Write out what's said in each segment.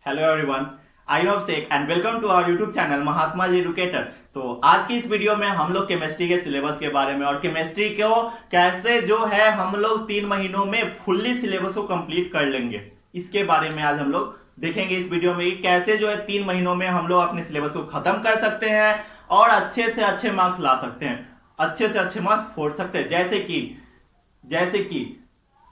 Hello everyone, I am Sheikh and welcome to our YouTube channel Mahatma ji educator. तो आज की इस वीडियो में हम लोग केमिस्ट्री के सिलेबस के बारे में और केमिस्ट्री को कैसे जो है हम लोग 3 महीनों में फुल्ली सिलेबस को कंप्लीट कर लेंगे, इसके बारे में आज हम लोग देखेंगे इस वीडियो में कि कैसे जो है 3 महीनों में हम लोग अपने सिलेबस को खत्म कर सकते हैं और अच्छे से अच्छे मार्क्स ला सकते हैं, अच्छे से अच्छे मार्क्स फोड़ सकते हैं। जैसे कि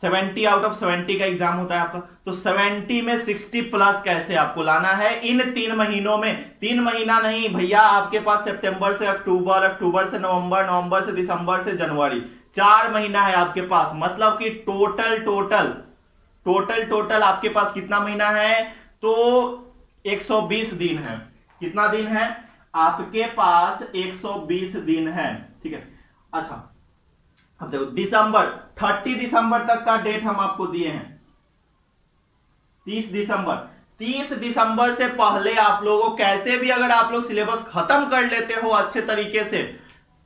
70 आउट ऑफ 70 का एग्जाम होता है आपका, तो 70 में 60 प्लस कैसे आपको लाना है इन 3 महीनों में। 3 महीना नहीं भैया, आपके पास सितंबर से अक्टूबर, अक्टूबर से नवंबर, नवंबर से दिसंबर से जनवरी, 4 महीना है आपके पास। मतलब कि टोटल आपके पास कितना महीना है? तो 120 दिन है। कितना दिन है आपके पास? 120 दिन है, ठीक है। अच्छा, अब देखो दिसंबर, 30 दिसंबर तक का डेट हम आपको दिए हैं। 30 दिसंबर से पहले आप लोगों को कैसे भी अगर आप लोग सिलेबस खत्म कर लेते हो अच्छे तरीके से,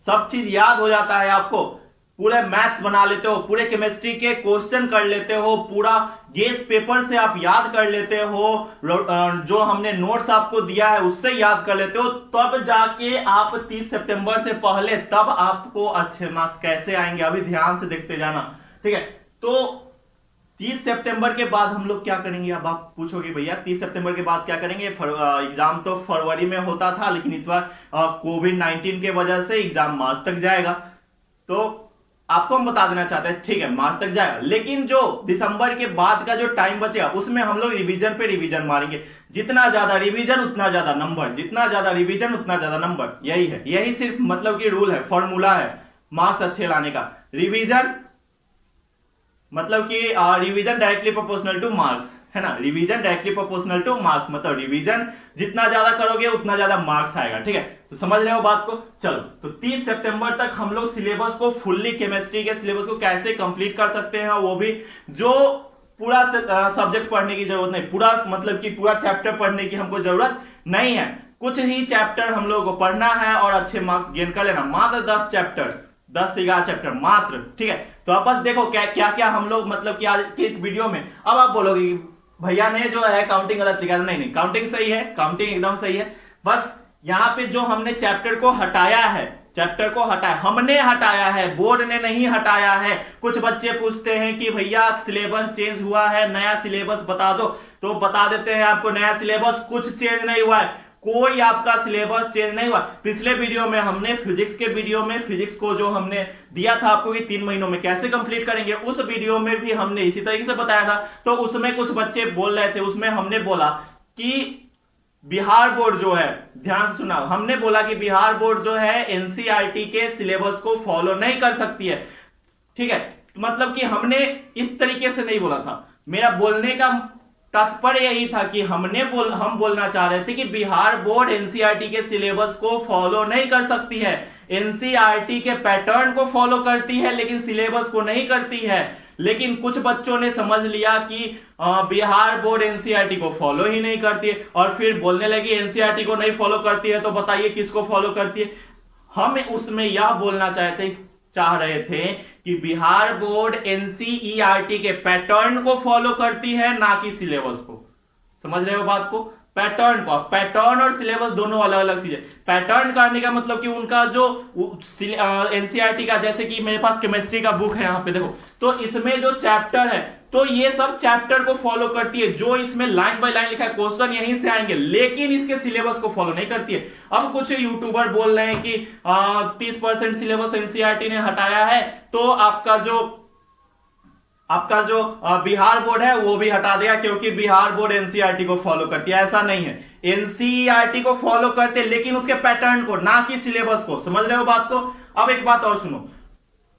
सब चीज याद हो जाता है आपको, पूरे मैथ्स बना लेते हो, पूरे केमिस्ट्री के क्वेश्चन कर लेते हो, पूरा गेस पेपर से आप याद कर लेते हो, जो हमने नोट्स आपको दिया है उससे याद कर लेते हो, तब जाके आप 30 सितंबर से पहले तब आपको अच्छे मार्क्स कैसे आएंगे, अभी ध्यान से देखते जाना, ठीक है। तो 30 सितंबर के बाद हम लोग क्या करेंगे? अब आप पूछोगे भैया 30 सितंबर के बाद क्या करेंगे? एग्जाम तो फरवरी में होता था, लेकिन इस बार कोविड-19 के वजह से एग्जाम मार्च तक जाएगा। तो आपको हम बता देना चाहते हैं, ठीक है, मार्च तक जाएगा, लेकिन जो दिसंबर के बाद का जो टाइम बचेगा उसमें हम लोग रिवीजन पे रिवीजन मारेंगे। जितना ज्यादा रिवीजन उतना ज्यादा नंबर, जितना ज्यादा रिवीजन उतना ज्यादा नंबर। यही है, यही सिर्फ मतलब कि रूल है, फॉर्मूला है मार्क्स अच्छे लाने का। रिवीजन मतलब कि revision directly proportional two marks, है ना। Revision directly proportional two marks मतलब रिवीजन जितना ज्यादा करोगे उतना ज्यादा मार्क्स आएगा, ठीक है। तो समझ रहे हो बात को? चलो, तो 30 सितंबर तक हम लोग सिलेबस को फुल्ली, केमिस्ट्री के सिलेबस को कैसे कंप्लीट कर सकते हैं, वो भी जो पूरा सब्जेक्ट पढ़ने की जरूरत नहीं, पूरा मतलब कि पूरा चैप्टर पढ़ने की हमको जरूरत नहीं है, कुछ ही चैप्टर हम लोग को पढ़ना है और अच्छे मार्क्स गेन कर लेना। मात्र 10 चैप्टर, 10 से 11 चैप्टर मात्र, ठीक है। तो आप बस देखो क्या क्या क्या हम लोग मतलब कि आज के इस वीडियो में। अब आप बोलोगे कि भैया ने जो है काउंटिंग गलत लिखा। नहीं नहीं, काउंटिंग सही है, काउंटिंग एकदम सही है। बस यहां पे जो हमने चैप्टर को हटाया है, हमने हटाया है, बोर्ड ने नहीं हटाया है। कुछ बच्चे पूछते हैं कि भैया सिलेबस चेंज हुआ है, नया सिलेबस बता दो, तो बता देते हैं आपको नया सिलेबस कुछ चेंज नहीं हुआ है, कोई आपका सिलेबस चेंज नहीं हुआ। पिछले वीडियो में हमने फिजिक्स के वीडियो में फिजिक्स को जो हमने दिया था आपको कि 3 महीनों में कैसे कंप्लीट करेंगे, उस वीडियो में भी हमने इसी तरीके से बताया था। तो उसमें कुछ बच्चे बोल रहे थे, उसमें हमने बोला कि बिहार बोर्ड जो है, ध्यान से सुना, हमने बोला कि बिहार बोर्ड जो है एनसीईआरटी के सिलेबस को फॉलो नहीं कर सकती है, ठीक है। मतलब कि हमने इस तरीके से नहीं बोला था, मेरा बोलने का तात्पर्य यही था कि हम बोलना चाह रहे थे कि बिहार बोर्ड एनसीईआरटी के सिलेबस को फॉलो नहीं कर सकती है, एनसीईआरटी के पैटर्न को फॉलो करती है लेकिन सिलेबस को नहीं करती है। लेकिन कुछ बच्चों ने समझ लिया कि बिहार बोर्ड एनसीईआरटी को फॉलो ही नहीं करती है, और फिर बोलने लगी एनसीईआरटी को नहीं फॉलो करती है तो बताइए किसको फॉलो करती है। हम उसमें यह बोलना चाह रहे थे कि बिहार बोर्ड एनसीईआरटी के पैटर्न को फॉलो करती है, ना कि सिलेबस को। समझ रहे हो बात को? पैटर्न और सिलेबस दोनों अलग अलग चीज है। पैटर्न करने का मतलब कि उनका जो एनसीईआरटी का, जैसे कि मेरे पास केमिस्ट्री का बुक है यहाँ पे देखो, तो इसमें जो चैप्टर है तो ये सब चैप्टर को फॉलो करती है, जो इसमें लाइन बाय लाइन लिखा है, क्वेश्चन यहीं से आएंगे, लेकिन इसके सिलेबस को फॉलो नहीं करती है। अब कुछ यूट्यूबर बोल रहे हैं कि 30% सिलेबस एनसीईआरटी ने हटाया है, तो आपका जो बिहार बोर्ड है वो भी हटा दिया क्योंकि बिहार बोर्ड एनसीईआरटी को फॉलो करती है। ऐसा नहीं है, एनसीईआरटी को फॉलो करते लेकिन उसके पैटर्न को, ना कि सिलेबस को। समझ रहे हो बात को? अब एक बात और सुनो,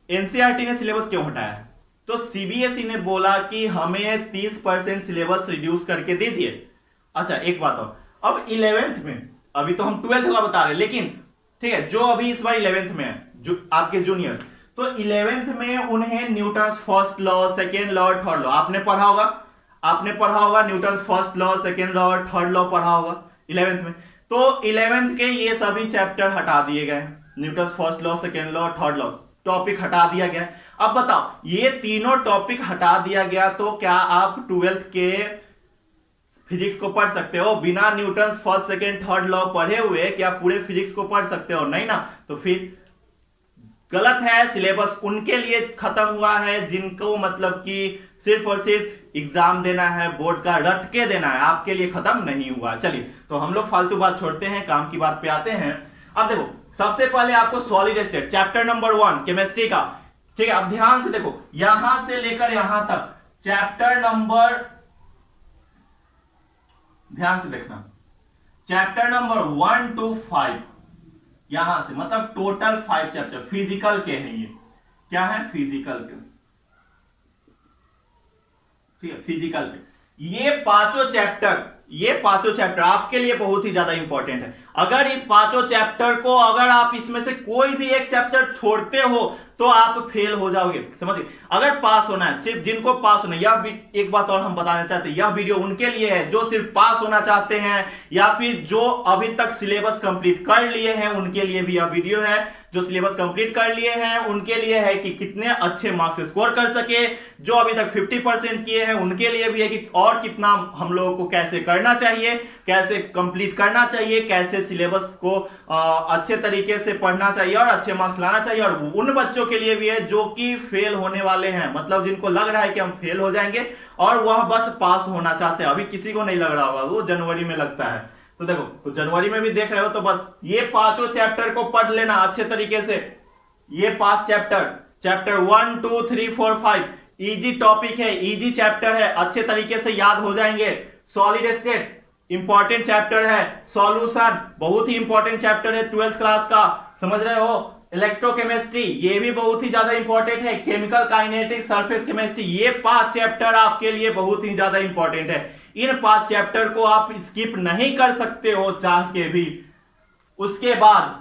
एनसीईआरटी ने सिलेबस क्यों हटाया है? तो सीबीएसई ने बोला कि हमें 30% सिलेबस रिड्यूस करके दीजिए। अच्छा, एक बात और, अब 11th में, अभी तो हम 12th का बता रहे हैं, लेकिन ठीक है, जो अभी इस बार 11th में है, जो आपके जूनियर्स, तो 11th में उन्हें Newton's first law, second law, third law आपने पढ़ा होगा Newton's first law, second law, third law पढ़ा होगा 11th में। तो 11th के ये सभी चैप्टर हटा दिए गए, Newton's first law, second law, third law topic हटा दिया गया। अब बताओ, ये तीनों टॉपिक हटा दिया गया तो क्या आप 12th के फिजिक्स को पढ़ सकते हो बिना Newton first second third law पढ़े हुए क्या पूरे फिजिक्स को पढ़ सकते हो? नहीं ना। तो फिर गलत है। सिलेबस उनके लिए खत्म हुआ है जिनको मतलब कि सिर्फ और सिर्फ एग्जाम देना है, बोर्ड का रट के देना है, आपके लिए खत्म नहीं हुआ। चलिए तो हम लोग फालतू बात छोड़ते हैं, काम की बात पे आते हैं। अब देखो सबसे पहले आपको solid state chapter number 1 chemistry का, ठीक है। अब ध्यान से देखो यहां से लेकर यहां तक चैप्टर नंबर, ध्यान से देखना, चैप्टर नंबर 1 to 5, यहां से मतलब टोटल 5 चैप्टर फिजिकल के हैं। ये क्या है? फिजिकल के, ठीक है, फिजिकल के ये पांचों चैप्टर आपके लिए बहुत ही ज्यादा इंपॉर्टेंट है। अगर इस पांचों चैप्टर को अगर आप इसमें से कोई भी एक चैप्टर छोड़ते हो तो आप फेल हो जाओगे, समझिए। अगर पास होना है, सिर्फ जिनको पास होना है, यह एक बात और हम बताना चाहते हैं, यह वीडियो उनके लिए है जो सिर्फ पास होना चाहते हैं या फिर जो अभी तक सिलेबस कंप्लीट कर लिए हैं, उनके लिए भी यह वीडियो है। जो सिलेबस कंप्लीट कर लिए हैं उनके लिए है कि कितने अच्छे मार्क्स स्कोर कर सके, जो अभी तक 50% किए हैं उनके लिए भी है कि और कितना हम लोगों को कैसे करना चाहिए, कैसे कंप्लीट करना चाहिए, कैसे सिलेबस को अच्छे तरीके से पढ़ना चाहिए और अच्छे मार्क्स लाना चाहिए। और उन बच्चों के लिए भी है जो कि फेल होने वाले हैं, मतलब जिनको लग रहा है कि हम फेल हो जाएंगे और वह बस पास होना चाहते हैं। अभी किसी को नहीं लग रहा होगा, वो जनवरी में लगता है। तो देखो तो जनवरी में भी देख रहे हो तो बस ये पांचों चैप्टर को पढ़ लेना अच्छे तरीके से। ये 5 चैप्टर 1 2 3 4 5 इजी टॉपिक है, इजी चैप्टर है, अच्छे तरीके से याद हो जाएंगे। सॉलिड स्टेट इंपॉर्टेंट चैप्टर है। सॉल्यूशन बहुत ही इंपॉर्टेंट चैप्टर है 12th क्लास का, समझ रहे हो। इलेक्ट्रोकेमिस्ट्री ये भी बहुत ही ज्यादा इंपॉर्टेंट है। केमिकल काइनेटिक्स, सरफेस केमिस्ट्री, ये 5 चैप्टर आपके लिए बहुत ही ज्यादा इंपॉर्टेंट है। इन 5 चैप्टर को आप स्किप नहीं कर सकते हो चाह के भी। उसके बाद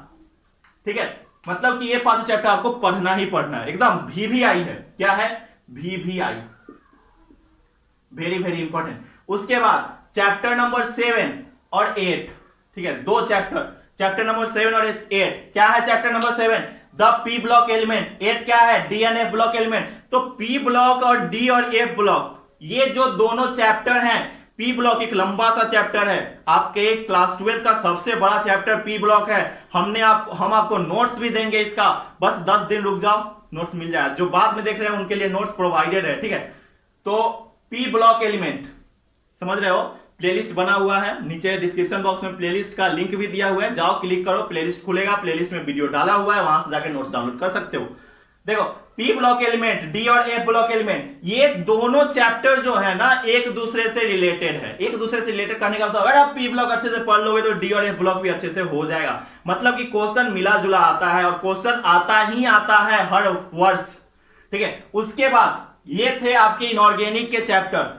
ठीक है, मतलब कि ये 5 चैप्टर आपको पढ़ना ही पढ़ना है, एकदम VVI है। क्या है? VVI, very very important. उसके बाद चैप्टर नंबर 7 और 8, ठीक है, 2 चैप्टर नंबर 7 और 8। क्या है chapter number 7? The P block element. 8 क्या है? D and F block element. तो पी ब्लॉक और डी और एफ ब्लॉक ये जो दोनों चैप्टर हैं, पी ब्लॉक एक लंबा सा चैप्टर है, आपके क्लास 12 का सबसे बड़ा चैप्टर पी ब्लॉक है। हम आपको नोट्स भी देंगे इसका, बस 10 दिन रुक जाओ, नोट्स मिल जाएगा। जो बाद में देख रहे हैं उनके लिए नोट्स प्रोवाइडेड है, ठीक है। तो पी ब्लॉक एलिमेंट समझ रहे हो, प्लेलिस्ट बना हुआ है, नीचे डिस्क्रिप्शन बॉक्स में प्लेलिस्ट का लिंक भी दिया हुआ है, जाओ क्लिक करो, प्लेलिस्ट खुलेगा, प्लेलिस्ट में वीडियो डाला हुआ है, वहां से जाकर नोट्स डाउनलोड कर सकते हो। देखो पी ब्लॉक एलिमेंट, डी और एफ ब्लॉक एलिमेंट, ये दोनों चैप्टर जो है ना एक दूसरे से रिलेटेड है। एक दूसरे से रिलेटेड करने का तो अगर आप पी ब्लॉक अच्छे से पढ़ लोगे तो डी और एफ ब्लॉक भी अच्छे से हो जाएगा। मतलब कि क्वेश्चन मिला जुला आता है और क्वेश्चन आता ही आता है हर वर्ष, ठीक है। उसके बाद ये थे आपके इनऑर्गेनिक के चैप्टर,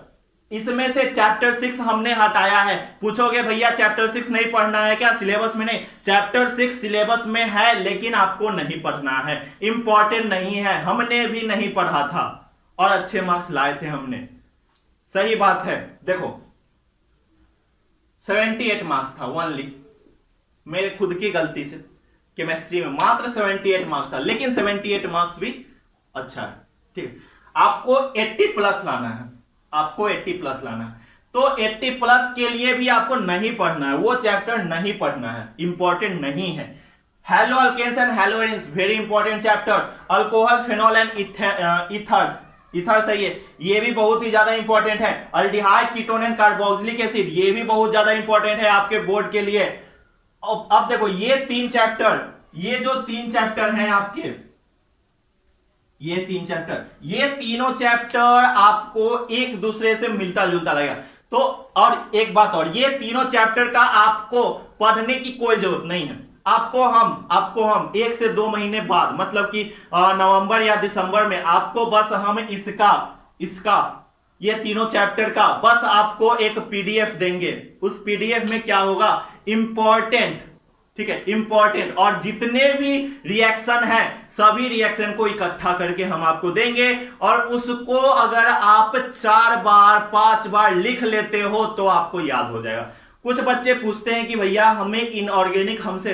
इसमें से चैप्टर 6 हमने हटाया है। पूछोगे भैया चैप्टर 6 नहीं पढ़ना है क्या सिलेबस में? नहीं, चैप्टर 6 सिलेबस में है लेकिन आपको नहीं पढ़ना है, इंपॉर्टेंट नहीं है। हमने भी नहीं पढ़ा था और अच्छे मार्क्स लाए थे हमने, सही बात है। देखो 78 मार्क्स था ओनली, मेरे खुद की गलती से केमिस्ट्री में मात्र 78 मार्क्स था, लेकिन 78 मार्क्स भी अच्छा है, ठीक है। आपको 80 प्लस लाना है, आपको 80 प्लस लाना है। तो 80 प्लस के लिए भी आपको नहीं पढ़ना है, वो चैप्टर नहीं पढ़ना है, इंपॉर्टेंट नहीं है। Haloalkanes and haloarenes very important chapter. Alcohol, phenol and ethers है, ये भी बहुत ही ज्यादा इंपॉर्टेंट है। Aldehyde, ketone and carboxylic acid, ये भी बहुत ज्यादा इंपॉर्टेंट है आपके बोर्ड के लिए। अब देखो ये 3 चैप्टर, ये जो 3 चैप्टर हैं आपके, ये 3 चैप्टर, ये तीनों चैप्टर आपको एक दूसरे से मिलता जुलता लगेगा। तो और एक बात और, ये तीनों चैप्टर का आपको पढ़ने की कोई जरूरत नहीं है। आपको हम 1 से 2 महीने बाद, मतलब कि नवंबर या दिसंबर में आपको बस हम इसका ये तीनों चैप्टर का बस आपको एक PDF देंगे। उस PDF में क्या होगा? इंपॉर्टेंट, ठीक है, इंपॉर्टेंट, और जितने भी रिएक्शन है सभी रिएक्शन को इकट्ठा करके हम आपको देंगे। और उसको अगर आप 4 बार 5 बार लिख लेते हो तो आपको याद हो जाएगा। कुछ बच्चे पूछते हैं कि भैया हमें ऑर्गेनिक हमसे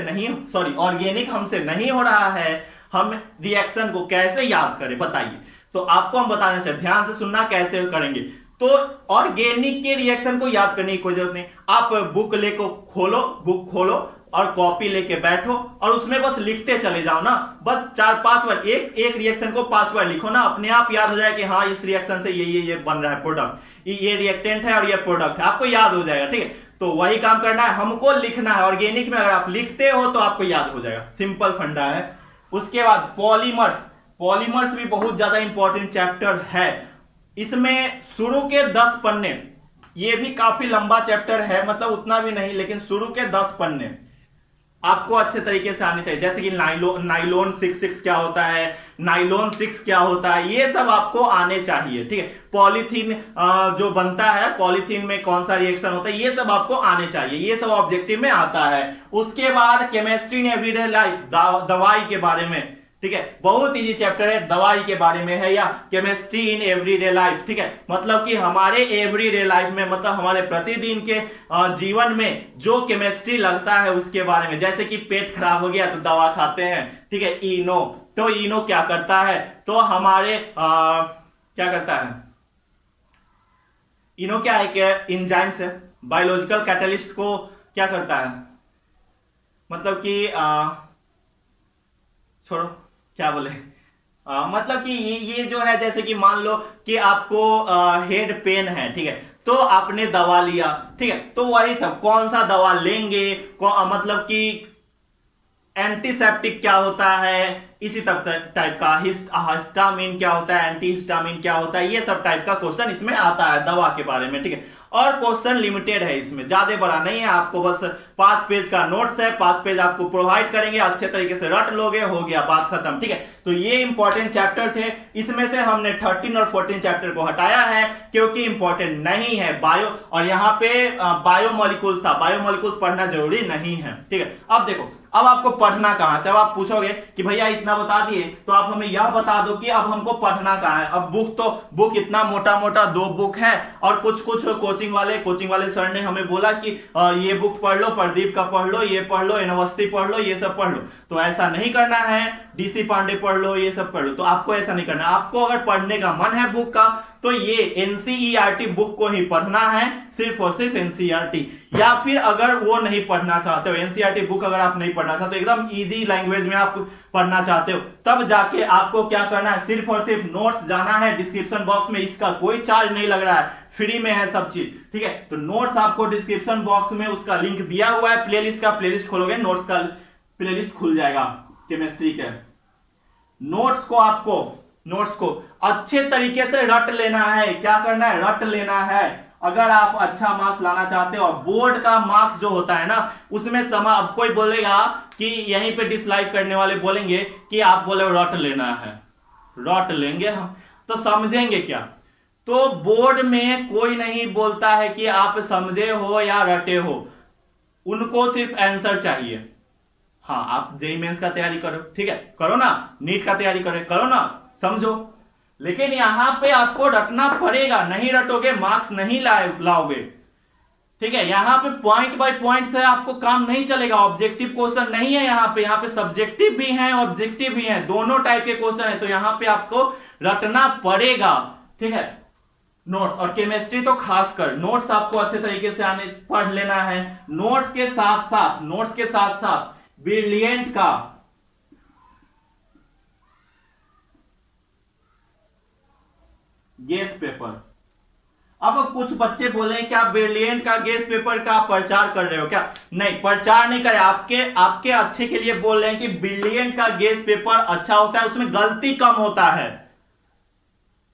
नहीं हो रहा है, हम रिएक्शन को कैसे याद करें बताइए। तो आपको हम बताना चाहिए, ध्यान से सुनना कैसे करेंगे। तो ऑर्गेनिक के रिएक्शन को याद करने की कोई जरूरत नहीं, आप बुक बुक खोलो और कॉपी लेके बैठो और उसमें बस लिखते चले जाओ ना, बस 4-5 बार एक रिएक्शन को 5 बार लिखो ना, अपने आप याद हो जाए कि हाँ इस रिएक्शन से ये बन रहा है प्रोडक्ट, ये रिएक्टेंट है और ये प्रोडक्ट है, आपको याद हो जाएगा। ठीक है, तो वही काम करना है, हमको लिखना है। ऑर्गेनिक में अगर आप लिखते हो तो आपको याद हो जाएगा, सिंपल फंडा है। उसके बाद पॉलीमर्स भी बहुत ज्यादा इंपॉर्टेंट चैप्टर है। इसमें शुरू के 10 पन्ने, ये भी काफी लंबा चैप्टर है, मतलब उतना भी नहीं, लेकिन शुरू के 10 पन्ने आपको अच्छे तरीके से आने चाहिए। जैसे कि नाइलोन 6 क्या होता है, नाइलोन 6 क्या होता है, ये सब आपको आने चाहिए। ठीक है, पॉलीथीन जो बनता है, पॉलीथीन में कौन सा रिएक्शन होता है, ये सब आपको आने चाहिए, ये सब ऑब्जेक्टिव में आता है। उसके बाद केमिस्ट्री इन एवरीडे लाइफ, दवाई के बारे में। ठीक है, बहुत इजी चैप्टर है, दवाई के बारे में है, या केमिस्ट्री इन एवरीडे लाइफ। ठीक है, मतलब कि हमारे एवरीडे लाइफ में, मतलब हमारे प्रतिदिन के जीवन में जो केमिस्ट्री लगता है उसके बारे में। जैसे कि पेट खराब हो गया तो दवा खाते हैं, ठीक है, इनो, तो इनो क्या करता है, तो हमारे क्या करता है, इनो क्या है कि एंजाइम्स है, बायोलॉजिकल कैटलिस्ट को क्या करता है, मतलब कि छोड़ो क्या बोले, मतलब कि ये जो है, जैसे कि मान लो कि आपको हेड पेन है, ठीक है, तो आपने दवा लिया, ठीक है, तो वही सब कौन सा दवा लेंगे, मतलब कि एंटीसेप्टिक क्या होता है, इसी टाइप का हिस्टामिन क्या होता है, एंटी हिस्टामिन क्या होता है, ये सब टाइप का क्वेश्चन इसमें आता है दवा के बारे में। ठीक है, और क्वेश्चन लिमिटेड है, इसमें ज्यादा बड़ा नहीं है, आपको बस 5 पेज का नोट्स है, 5 पेज आपको प्रोवाइड करेंगे, अच्छे तरीके से रट लोगे, हो गया, बात खत्म। ठीक है, तो ये इंपॉर्टेंट चैप्टर थे, इसमें से हमने 13 और 14 चैप्टर को हटाया है क्योंकि इंपॉर्टेंट नहीं है बायो, और यहाँ पे बायोमोलिक्यूल्स था, बायोमोलिक्यूल्स पढ़ना जरूरी नहीं है। ठीक है, अब देखो, अब आपको पढ़ना कहां से, अब आप पूछोगे कि भैया इतना बता दिए तो आप हमें यह बता दो कि अब हमको पढ़ना कहां है। अब बुक इतना मोटा मोटा 2 बुक है, और कुछ कोचिंग वाले सर ने हमें बोला कि ये बुक पढ़ लो, प्रदीप का पढ़ लो, ये पढ़ लो, यूनिवर्सिटी पढ़ लो, ये सब पढ़ लो। तो ऐसा नहीं करना है, डीसी पांडे पढ़ लो, ये सब पढ़ लो, तो आपको ऐसा नहीं करना। आपको अगर पढ़ने का मन है बुक का, तो ये एनसीईआरटी बुक को ही पढ़ना है, सिर्फ और सिर्फ एनसीईआरटी। या फिर अगर वो नहीं पढ़ना चाहते हो, एनसीईआरटी बुक अगर आप नहीं पढ़ना चाहते हो, एकदम इजी लैंग्वेज में आप पढ़ना चाहते हो, तब जाके आपको क्या करना है, सिर्फ और सिर्फ नोट्स जाना है डिस्क्रिप्शन बॉक्स में, इसका कोई चार्ज नहीं लग रहा है, फ्री में है सब चीज। ठीक है, तो नोट्स आपको डिस्क्रिप्शन बॉक्स में उसका लिंक दिया हुआ है, प्लेलिस्ट का, प्लेलिस्ट खोलोगे नोट्स का प्लेलिस्ट खुल जाएगा केमिस्ट्री के। नोट्स को अच्छे तरीके से रट लेना है, क्या करना है, रट लेना है। अगर आप अच्छा मार्क्स लाना चाहते हो, बोर्ड का मार्क्स जो होता है ना, उसमें अब कोई बोलेगा कि यहीं पे डिसलाइक करने वाले बोलेंगे कि आप बोले रट लेना है, रट लेंगे हम, तो समझेंगे क्या। तो बोर्ड में कोई नहीं बोलता है कि आप समझे हो या रटे हो, उनको सिर्फ आंसर चाहिए। हाँ, आप जेईई मेंस का तैयारी करो, ठीक है, करो ना, नीट का तैयारी करो ना, समझो, लेकिन यहां पे आपको रटना पड़ेगा, नहीं रटोगे मार्क्स नहीं लाओगे। ठीक है, यहां पे पॉइंट बाय पॉइंट से आपको काम नहीं चलेगा, ऑब्जेक्टिव क्वेश्चन नहीं है यहाँ पे सब्जेक्टिव भी है, ऑब्जेक्टिव भी है, दोनों टाइप के क्वेश्चन है, तो यहां पे आपको रटना पड़ेगा। ठीक है, नोट्स, और केमिस्ट्री तो खासकर नोट्स आपको अच्छे तरीके से पढ़ लेना है। नोट्स के साथ साथ ब्रिलियंट का गेस पेपर। अब कुछ बच्चे बोले क्या ब्रिलियंट का गेस पेपर का प्रचार कर रहे हो क्या? नहीं, प्रचार नहीं करे, आपके अच्छे के लिए बोल रहे हैं कि ब्रिलियंट का गेस पेपर अच्छा होता है, उसमें गलती कम होता है।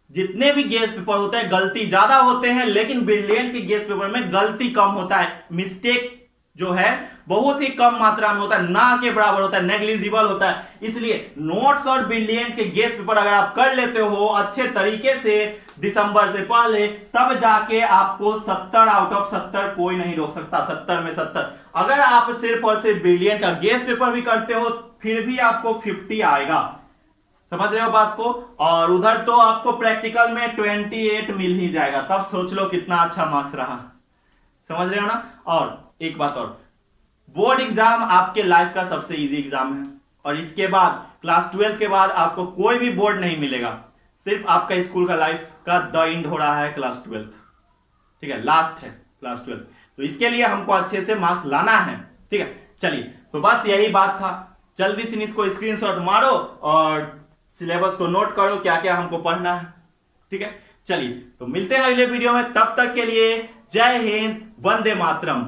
जितने भी गेस पेपर होते हैं गलती ज्यादा होते हैं, लेकिन ब्रिलियंट के गेस पेपर में गलती कम होता है, मिस्टेक जो है बहुत ही कम मात्रा में होता है, ना के बराबर होता है, नेग्लिजिबल होता है। इसलिए नोट्स और ब्रिलियंट के गेस पेपर अगर आप कर लेते हो अच्छे तरीके से दिसंबर से पहले, तब जाके आपको 70 आउट ऑफ 70 कोई नहीं रोक सकता, 70 में 70। अगर आप सिर्फ और सिर्फ ब्रिलियंट का गेस पेपर भी करते हो फिर भी आपको 50 आएगा, समझ रहे हो बात को। और उधर तो आपको प्रैक्टिकल में 28 मिल ही जाएगा, तब सोच लो कितना अच्छा मार्क्स रहा, समझ रहे हो ना। और एक बात और, बोर्ड एग्जाम आपके लाइफ का सबसे इजी एग्जाम है, और इसके बाद क्लास 12 के बाद आपको कोई भी बोर्ड नहीं मिलेगा, सिर्फ आपका स्कूल का लाइफ आपका द एंड हो रहा है क्लास 12, ठीक है, लास्ट है क्लास 12। तो इसके लिए हमको अच्छे से मार्क्स लाना है, ठीक है। चलिए, तो बस यही बात था। जल्दी से इसको स्क्रीनशॉट मारो और सिलेबस को नोट करो क्या क्या हमको पढ़ना है, ठीक है। चलिए, तो मिलते हैं अगले वीडियो में, तब तक के लिए जय हिंद, वंदे मातरम।